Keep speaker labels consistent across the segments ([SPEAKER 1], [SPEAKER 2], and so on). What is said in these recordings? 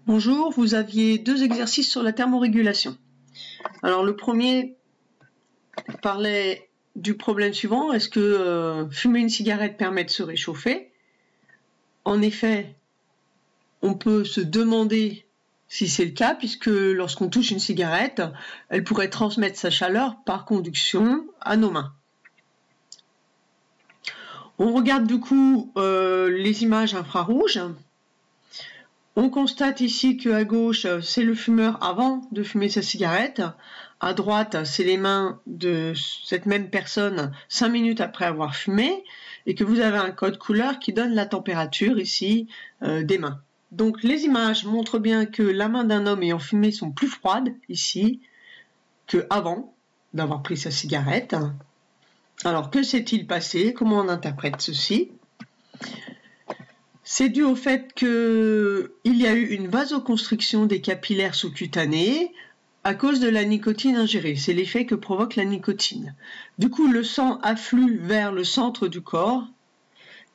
[SPEAKER 1] Bonjour, vous aviez deux exercices sur la thermorégulation. Alors le premier parlait du problème suivant, est-ce que fumer une cigarette permet de se réchauffer? En effet, on peut se demander si c'est le cas, puisque lorsqu'on touche une cigarette, elle pourrait transmettre sa chaleur par conduction à nos mains. On regarde du coup les images infrarouges. On constate ici qu'à gauche, c'est le fumeur avant de fumer sa cigarette. À droite, c'est les mains de cette même personne 5 minutes après avoir fumé. Et que vous avez un code couleur qui donne la température ici des mains. Donc les images montrent bien que la main d'un homme ayant fumé sont plus froides ici qu'avant d'avoir pris sa cigarette. Alors que s'est-il passé? Comment on interprète ceci? C'est dû au fait qu'il y a eu une vasoconstriction des capillaires sous-cutanés à cause de la nicotine ingérée. C'est l'effet que provoque la nicotine. Du coup, le sang afflue vers le centre du corps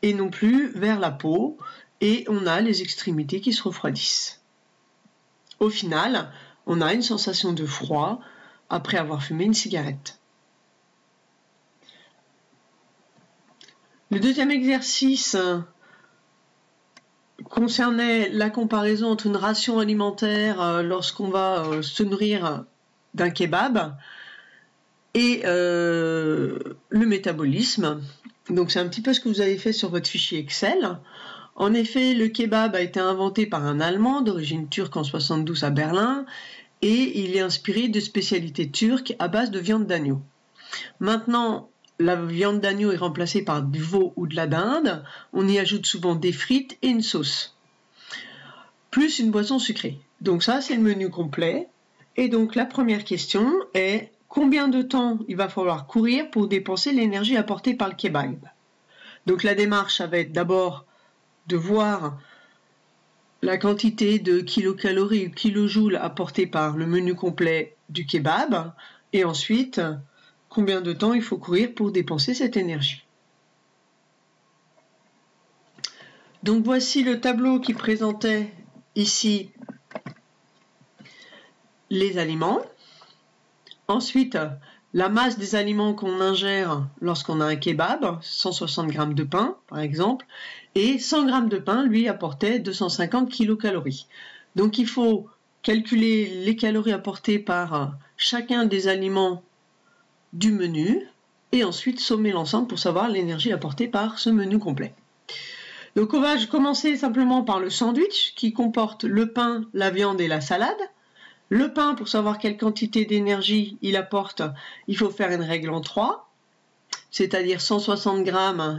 [SPEAKER 1] et non plus vers la peau, et on a les extrémités qui se refroidissent. Au final, on a une sensation de froid après avoir fumé une cigarette. Le deuxième exercice concernait la comparaison entre une ration alimentaire lorsqu'on va se nourrir d'un kebab et le métabolisme. Donc c'est un petit peu ce que vous avez fait sur votre fichier Excel. En effet, le kebab a été inventé par un Allemand d'origine turque en 1972 à Berlin et il est inspiré de spécialités turques à base de viande d'agneau. Maintenant, la viande d'agneau est remplacée par du veau ou de la dinde. On y ajoute souvent des frites et une sauce, plus une boisson sucrée. Donc ça, c'est le menu complet. Et donc la première question est combien de temps il va falloir courir pour dépenser l'énergie apportée par le kebab? Donc la démarche va être d'abord de voir la quantité de kilocalories ou kilojoules apportées par le menu complet du kebab et ensuite combien de temps il faut courir pour dépenser cette énergie. Donc voici le tableau qui présentait ici les aliments. Ensuite, la masse des aliments qu'on ingère lorsqu'on a un kebab, 160 g de pain par exemple, et 100 g de pain lui apportait 250 kilocalories. Donc il faut calculer les calories apportées par chacun des aliments du menu et ensuite sommer l'ensemble pour savoir l'énergie apportée par ce menu complet. Donc on va commencer simplement par le sandwich qui comporte le pain, la viande et la salade. Le pain, pour savoir quelle quantité d'énergie il apporte, il faut faire une règle en 3, c'est-à-dire 160 g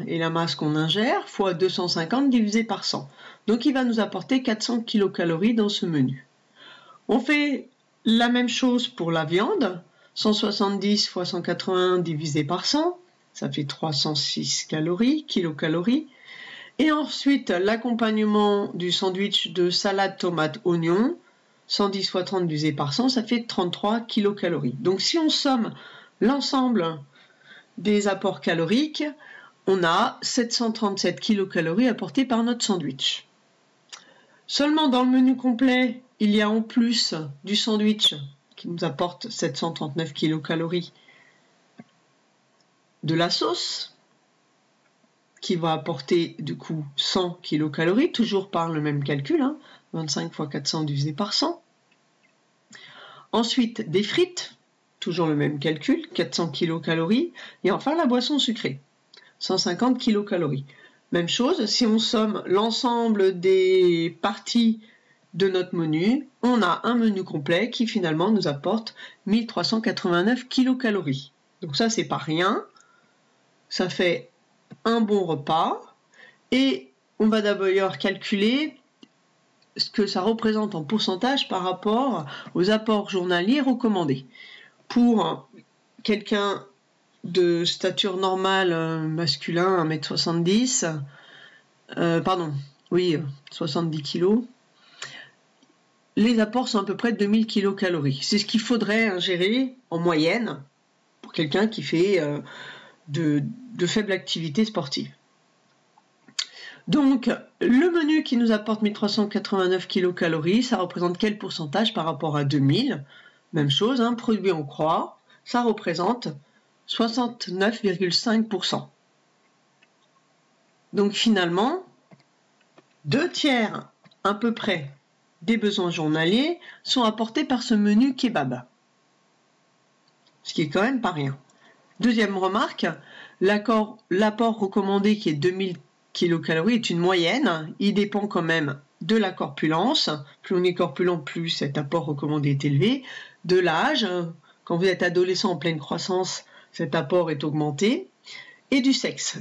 [SPEAKER 1] et la masse qu'on ingère, fois 250 divisé par 100. Donc il va nous apporter 400 kilocalories dans ce menu. On fait la même chose pour la viande, 170 fois 180 divisé par 100, ça fait 306 kilocalories. Et ensuite, l'accompagnement du sandwich de salade, tomate, oignon, 110 fois 30 divisé par 100, ça fait 33 kilocalories. Donc si on somme l'ensemble des apports caloriques, on a 737 kilocalories apportées par notre sandwich. Seulement dans le menu complet, il y a en plus du sandwich qui nous apporte 739 kilocalories, de la sauce qui va apporter du coup 100 kilocalories, toujours par le même calcul, 25 fois 400 divisé par 100. Ensuite, des frites, toujours le même calcul, 400 kilocalories. Et enfin, la boisson sucrée, 150 kilocalories. Même chose, si on somme l'ensemble des parties de notre menu, on a un menu complet qui finalement nous apporte 1389 kilocalories. Donc ça, c'est pas rien. Ça fait un bon repas. Et on va d'abord calculer ce que ça représente en pourcentage par rapport aux apports journaliers recommandés. Pour quelqu'un de stature normale masculin, 1m70, 70 kg, les apports sont à peu près de 2000 kilocalories. C'est ce qu'il faudrait ingérer en moyenne pour quelqu'un qui fait de faible activité sportive. Donc, le menu qui nous apporte 1389 kcal, ça représente quel pourcentage par rapport à 2000? Même chose, hein, produit en croix, ça représente 69,5%. Donc finalement, 2/3 à peu près des besoins journaliers sont apportés par ce menu kebab. Ce qui est quand même pas rien. Deuxième remarque, l'apport recommandé qui est 2000 kcal est une moyenne. Il dépend quand même de la corpulence. Plus on est corpulent, plus cet apport recommandé est élevé. De l'âge, quand vous êtes adolescent en pleine croissance, cet apport est augmenté. Et du sexe.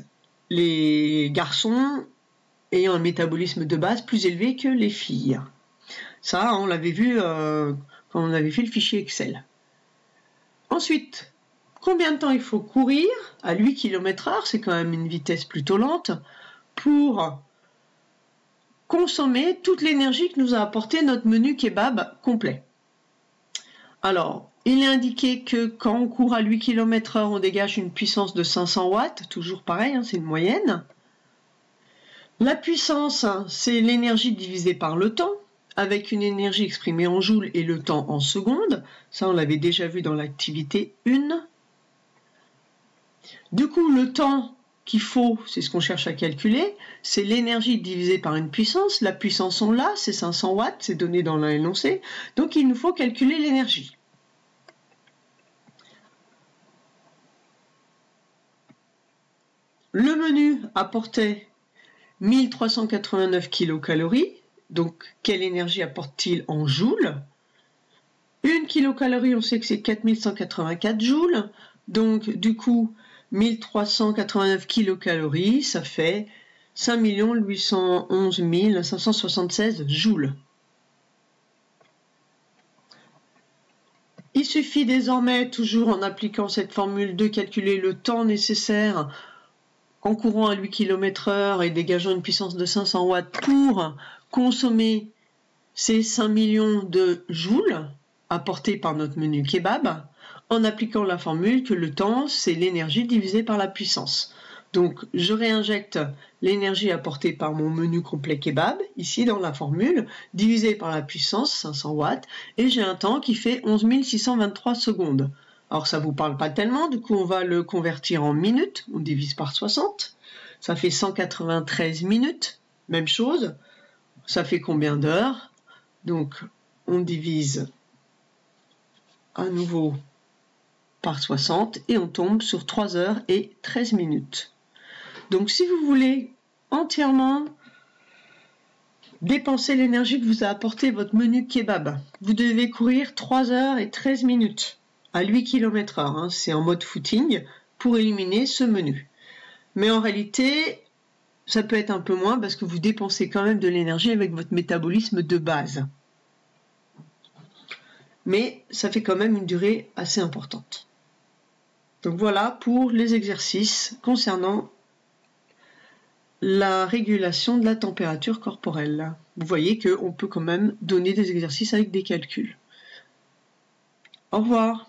[SPEAKER 1] Les garçons ayant un métabolisme de base plus élevé que les filles. Ça, on l'avait vu quand on avait fait le fichier Excel. Ensuite, combien de temps il faut courir à 8 km/h, c'est quand même une vitesse plutôt lente, pour consommer toute l'énergie que nous a apporté notre menu kebab complet. Alors, il est indiqué que quand on court à 8 km/h, on dégage une puissance de 500 watts, toujours pareil, hein, c'est une moyenne. La puissance, c'est l'énergie divisée par le temps, avec une énergie exprimée en joules et le temps en secondes. Ça, on l'avait déjà vu dans l'activité 1. Du coup, le temps qu'il faut, c'est ce qu'on cherche à calculer, c'est l'énergie divisée par une puissance. La puissance, on l'a, c'est 500 watts, c'est donné dans l'énoncé. Donc, il nous faut calculer l'énergie. Le menu apportait 1389 kcal. Donc, quelle énergie apporte-t-il en joules? 1 kcal, on sait que c'est 4184 joules. Donc, du coup, 1389 kcal, ça fait 5 811 576 joules. Il suffit désormais, toujours en appliquant cette formule, de calculer le temps nécessaire en courant à 8 km/h et dégageant une puissance de 500 watts pour consommer ces 5 millions de joules apportés par notre menu kebab, en appliquant la formule que le temps, c'est l'énergie divisée par la puissance. Donc, je réinjecte l'énergie apportée par mon menu complet kebab, ici dans la formule, divisé par la puissance, 500 watts, et j'ai un temps qui fait 11 623 secondes. Alors, ça ne vous parle pas tellement, du coup, on va le convertir en minutes, on divise par 60, ça fait 193 minutes, même chose, ça fait combien d'heures? Donc, on divise à nouveau par 60 et on tombe sur 3 heures et 13 minutes. Donc, si vous voulez entièrement dépenser l'énergie que vous a apporté votre menu kebab, vous devez courir 3 heures et 13 minutes à 8 km/h, hein, c'est en mode footing, pour éliminer ce menu. Mais en réalité, ça peut être un peu moins parce que vous dépensez quand même de l'énergie avec votre métabolisme de base. Mais ça fait quand même une durée assez importante. Donc voilà pour les exercices concernant la régulation de la température corporelle. Vous voyez qu'on peut quand même donner des exercices avec des calculs. Au revoir.